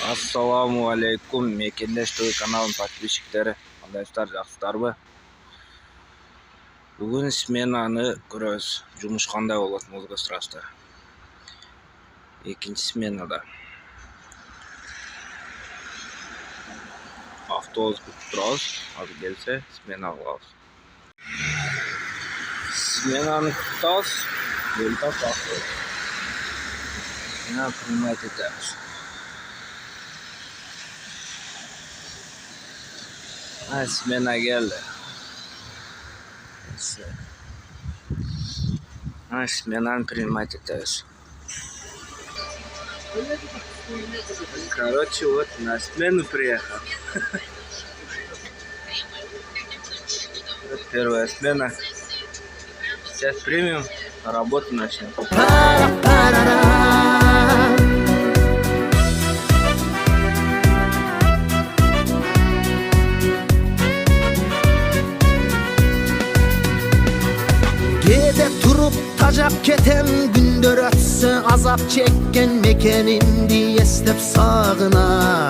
Assalamu alaikum, Mekендеш ТВ каналының подписчиктері. Қандайсыздар, жақсыларбы? Бүгін сменаны көрөбүз. Жұмыш қандай болатыныңызға сұрастыр. Екінші сменада автобус күтіп тұрабыз. Азыр келсе, смена алабыз. Сменаны күтіп бөлтап автобус. Смена принимать етеміз. Смена geldi. Сменаны принимать етеміз. Короче, вот на смену приехал. Вот первая смена. Сейчас примем, работу начнем. Gede turup tacap ketem gündür ötse azap çekken mekenimdi esnep sağına.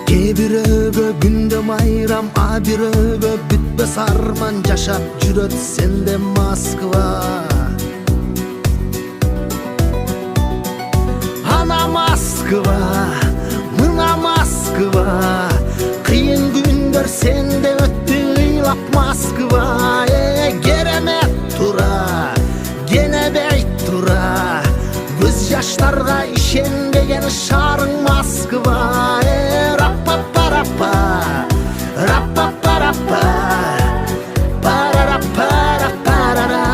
Bir öbö gündüm ayram bir öbö bütbe sarman yaşap jüröt sende Moskva. Ana Moskva, mına Moskva, kıyın gündür sende öttü lap Moskva. Geremet tura, gene beyt tura, göz yaşlarda işendegen şarın Moskva. Rappa, rappa, rappa, pararappa, parara.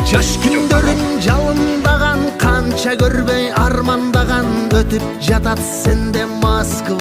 Жаш күндөрүн жалындаган, канча көрбөй армандаган, өтүп жатат сенде Москва.